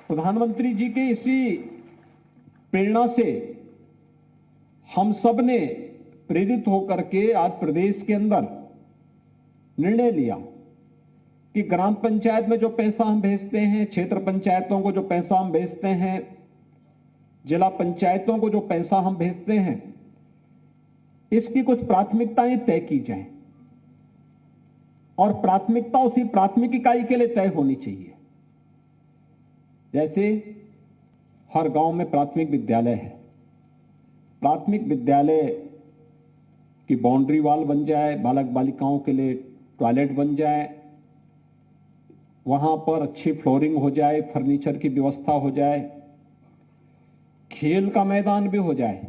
प्रधानमंत्री जी के इसी प्रेरणा से हम सब ने प्रेरित होकर के आज प्रदेश के अंदर निर्णय लिया कि ग्राम पंचायत में जो पैसा हम भेजते हैं, क्षेत्र पंचायतों को जो पैसा हम भेजते हैं, जिला पंचायतों को जो पैसा हम भेजते हैं, इसकी कुछ प्राथमिकताएं तय की जाएं और प्राथमिकता उसी प्राथमिक इकाई के लिए तय होनी चाहिए। जैसे हर गांव में प्राथमिक विद्यालय है, प्राथमिक विद्यालय की बाउंड्री वॉल बन जाए, बालक बालिकाओं के लिए टॉयलेट बन जाए, वहां पर अच्छी फ्लोरिंग हो जाए, फर्नीचर की व्यवस्था हो जाए, खेल का मैदान भी हो जाए,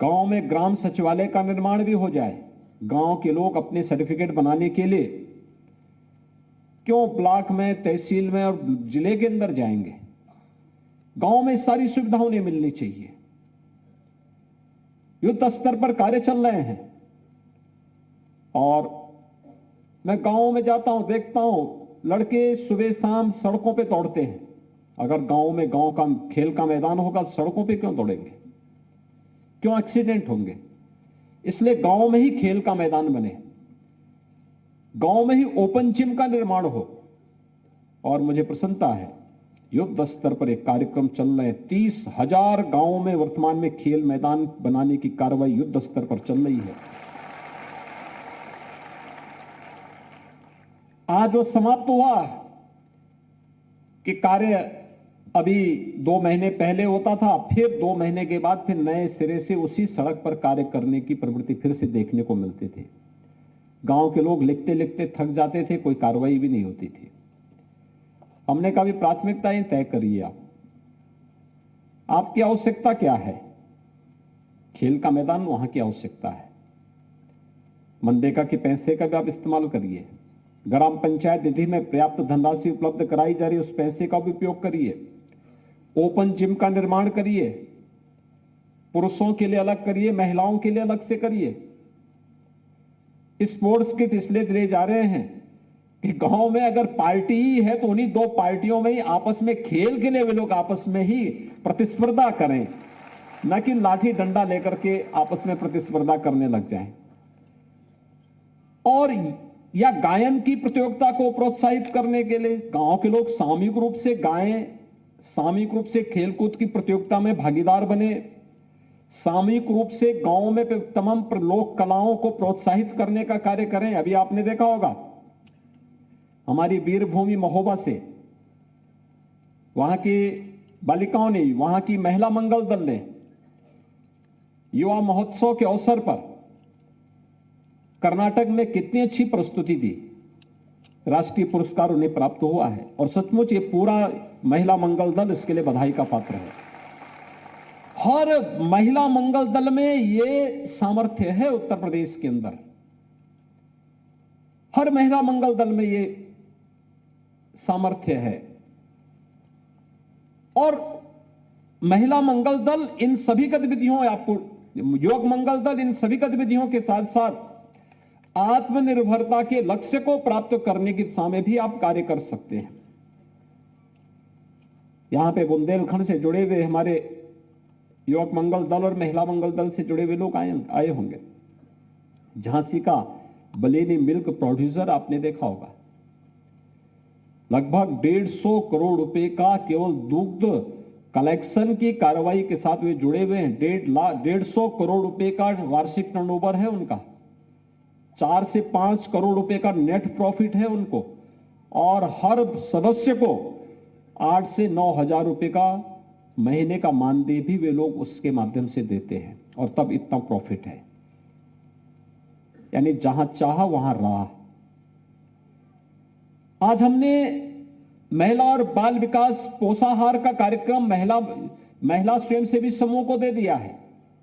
गांव में ग्राम सचिवालय का निर्माण भी हो जाए। गांव के लोग अपने सर्टिफिकेट बनाने के लिए क्यों ब्लॉक में, तहसील में और जिले के अंदर जाएंगे? गांव में सारी सुविधा उन्हें मिलनी चाहिए। युद्ध स्तर पर कार्य चल रहे हैं और मैं गांव में जाता हूं, देखता हूं लड़के सुबह शाम सड़कों पे दौड़ते हैं। अगर गांव में गांव का खेल का मैदान होगा तो सड़कों पे क्यों दौड़ेंगे? क्यों एक्सीडेंट होंगे? इसलिए गांव में ही खेल का मैदान बने, गांव में ही ओपन जिम का निर्माण हो। और मुझे प्रसन्नता है, युद्ध स्तर पर एक कार्यक्रम चल रहे हैं। 30,000 गांवों में वर्तमान में खेल मैदान बनाने की कार्रवाई युद्ध स्तर पर चल रही है। आज वो समाप्त हुआ कि कार्य अभी 2 महीने पहले होता था, फिर 2 महीने के बाद फिर नए सिरे से उसी सड़क पर कार्य करने की प्रवृत्ति फिर से देखने को मिलती थी। गांव के लोग लिखते लिखते थक जाते थे, कोई कार्रवाई भी नहीं होती थी। हमने कहा भी प्राथमिकताएं तय करिए, आपकी आवश्यकता क्या है? खेल का मैदान, वहां की आवश्यकता है। मनरेगा के पैसे का भी आप इस्तेमाल करिए। ग्राम पंचायत निधि में पर्याप्त धनराशि उपलब्ध कराई जा रही है, उस पैसे का भी उपयोग करिए। ओपन जिम का निर्माण करिए, पुरुषों के लिए अलग करिए, महिलाओं के लिए अलग से करिए। स्पोर्ट्स किट इसलिए दिए जा रहे हैं कि गांव में अगर पार्टी ही है तो उन्हीं 2 पार्टियों में ही आपस में खेल के लिए वे लोग आपस में ही प्रतिस्पर्धा करें, न कि लाठी डंडा लेकर के आपस में प्रतिस्पर्धा करने लग जाएं। और या गायन की प्रतियोगिता को प्रोत्साहित करने के लिए गांव के लोग सामूहिक रूप से गाएं, सामूहिक रूप से खेलकूद की प्रतियोगिता में भागीदार बने, सामूहिक रूप से गांव में तमाम लोक कलाओं को प्रोत्साहित करने का कार्य करें। अभी आपने देखा होगा हमारी वीरभूमि महोबा से वहां की बालिकाओं ने, वहां की महिला मंगल दल ने युवा महोत्सव के अवसर पर कर्नाटक में कितनी अच्छी प्रस्तुति दी, राष्ट्रीय पुरस्कार उन्हें प्राप्त हुआ है। और सचमुच ये पूरा महिला मंगल दल इसके लिए बधाई का पात्र है। हर महिला मंगल दल में ये सामर्थ्य है उत्तर प्रदेश के अंदर, हर महिला मंगल दल में ये सामर्थ्य है। और महिला मंगल दल इन सभी गतिविधियों, आपको युवक मंगल दल इन सभी गतिविधियों के साथ साथ आत्मनिर्भरता के लक्ष्य को प्राप्त करने की दिशा में भी आप कार्य कर सकते हैं। यहां पे बुंदेलखंड से जुड़े हुए हमारे युवक मंगल दल और महिला मंगल दल से जुड़े हुए लोग आए होंगे। झांसी का बलेनी मिल्क प्रोड्यूसर आपने देखा होगा, लगभग 150 करोड़ रुपए का केवल दुग्ध कलेक्शन की कार्रवाई के साथ वे जुड़े हुए हैं। 150 करोड़ रुपए का वार्षिक टर्नओवर है उनका, 4 से 5 करोड़ रुपए का नेट प्रॉफिट है उनको, और हर सदस्य को 8 से 9 हजार रुपए का महीने का मानदेय भी वे लोग उसके माध्यम से देते हैं, और तब इतना प्रॉफिट है। यानी जहां चाहा वहां राह। आज हमने महिला और बाल विकास पोषाहार का कार्यक्रम महिला स्वयंसेवी समूह को दे दिया है।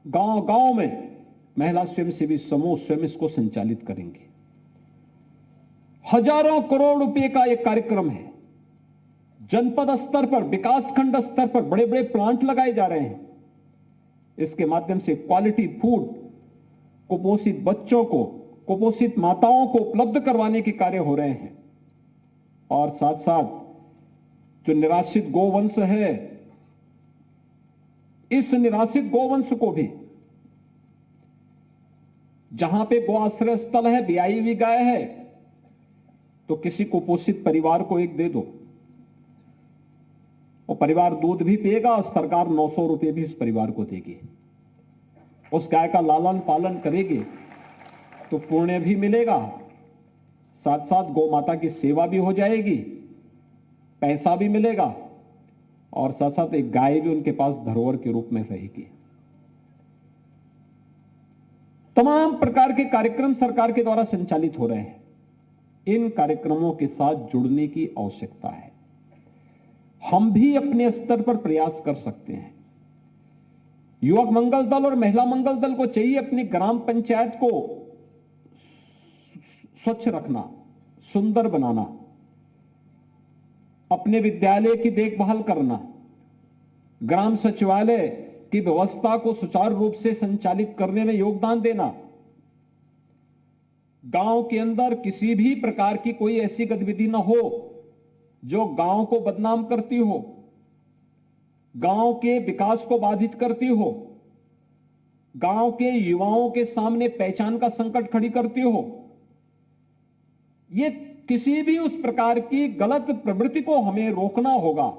गांव गांव में महिला स्वयंसेवी समूह स्वयं इसको संचालित करेंगे। हजारों करोड़ रुपए का एक कार्यक्रम है। जनपद स्तर पर, विकासखंड स्तर पर बड़े बड़े प्लांट लगाए जा रहे हैं। इसके माध्यम से क्वालिटी फूड कुपोषित बच्चों को, कुपोषित माताओं को उपलब्ध करवाने के कार्य हो रहे हैं। और साथ साथ जो निराश्रित गोवंश है, इस निराश्रित गोवंश को भी, जहां पे गो आश्रय स्थल है, ब्याई हुई गाय है, तो किसी कुपोषित परिवार को एक दे दो, और परिवार दूध भी पिएगा और सरकार 900 रुपए भी उस परिवार को देगी। उस गाय का लालन पालन करेगी तो पुण्य भी मिलेगा, साथ साथ गौ माता की सेवा भी हो जाएगी, पैसा भी मिलेगा, और साथ साथ एक गाय भी उनके पास धरोहर के रूप में रहेगी। तमाम प्रकार के कार्यक्रम सरकार के द्वारा संचालित हो रहे हैं। इन कार्यक्रमों के साथ जुड़ने की आवश्यकता है। हम भी अपने स्तर पर प्रयास कर सकते हैं। युवक मंगल दल और महिला मंगल दल को चाहिए अपनी ग्राम पंचायत को स्वच्छ रखना, सुंदर बनाना, अपने विद्यालय की देखभाल करना, ग्राम सचिवालय की व्यवस्था को सुचारू रूप से संचालित करने में योगदान देना, गांव के अंदर किसी भी प्रकार की कोई ऐसी गतिविधि न हो जो गांव को बदनाम करती हो, गांव के विकास को बाधित करती हो, गांव के युवाओं के सामने पहचान का संकट खड़ी करती हो। ये किसी भी उस प्रकार की गलत प्रवृत्ति को हमें रोकना होगा।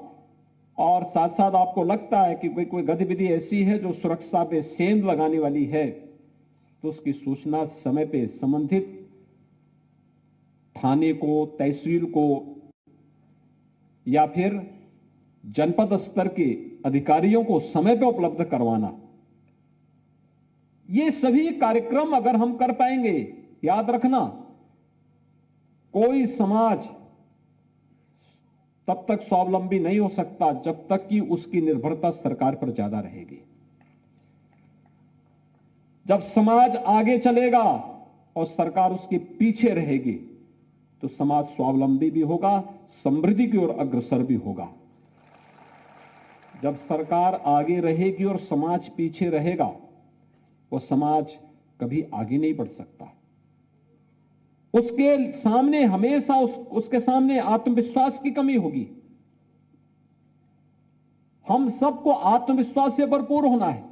और साथ साथ आपको लगता है कि कोई गतिविधि ऐसी है जो सुरक्षा पे सेंध लगाने वाली है, तो उसकी सूचना समय पे संबंधित थाने को, तहसील को या फिर जनपद स्तर के अधिकारियों को समय पे उपलब्ध करवाना। ये सभी कार्यक्रम अगर हम कर पाएंगे, याद रखना, कोई समाज तब तक स्वावलंबी नहीं हो सकता जब तक कि उसकी निर्भरता सरकार पर ज्यादा रहेगी। जब समाज आगे चलेगा और सरकार उसके पीछे रहेगी तो समाज स्वावलंबी भी होगा, समृद्धि की ओर अग्रसर भी होगा। जब सरकार आगे रहेगी और समाज पीछे रहेगा, वो समाज कभी आगे नहीं बढ़ सकता। उसके सामने हमेशा उसके सामने आत्मविश्वास की कमी होगी। हम सबको आत्मविश्वास से भरपूर होना है।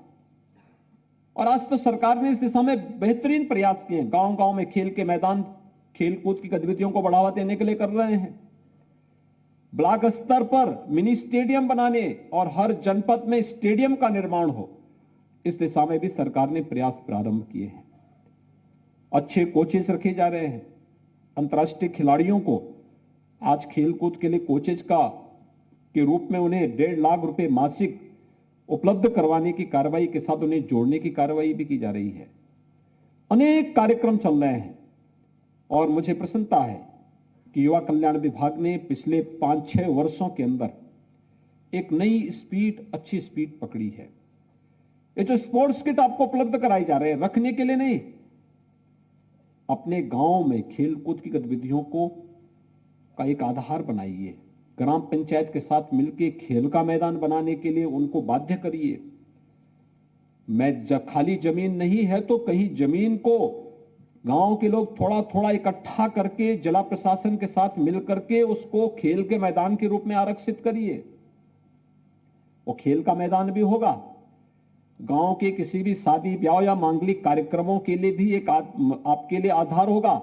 और आज तो सरकार ने इस दिशा में बेहतरीन प्रयास किए हैं। गांव गांव में खेल के मैदान, खेलकूद की गतिविधियों को बढ़ावा देने के लिए कर रहे हैं। ब्लॉक स्तर पर मिनी स्टेडियम बनाने और हर जनपद में स्टेडियम का निर्माण हो, इस दिशा में भी सरकार ने प्रयास प्रारंभ किए हैं। अच्छे कोचेस रखे जा रहे हैं। अंतर्राष्ट्रीय खिलाड़ियों को आज खेलकूद के लिए कोचेज के रूप में उन्हें 1.5 लाख रुपए मासिक उपलब्ध करवाने की कार्रवाई के साथ उन्हें जोड़ने की कार्रवाई भी की जा रही है। अनेक कार्यक्रम चल रहे हैं और मुझे प्रसन्नता है कि युवा कल्याण विभाग ने पिछले 5-6 वर्षों के अंदर एक नई स्पीड, अच्छी स्पीड पकड़ी है। ये जो स्पोर्ट्स किट आपको उपलब्ध कराई जा रहे हैं, रखने के लिए नहीं, अपने गांव में खेलकूद की गतिविधियों का एक आधार बनाइए। ग्राम पंचायत के साथ मिलकर खेल का मैदान बनाने के लिए उनको बाध्य करिए। खाली जमीन नहीं है तो कहीं जमीन को गांव के लोग थोड़ा थोड़ा इकट्ठा करके जिला प्रशासन के साथ मिल करके उसको खेल के मैदान के रूप में आरक्षित करिए। वो खेल का मैदान भी होगा। गांव के किसी भी शादी ब्याह या मांगलिक कार्यक्रमों के लिए भी एक आपके लिए आधार होगा।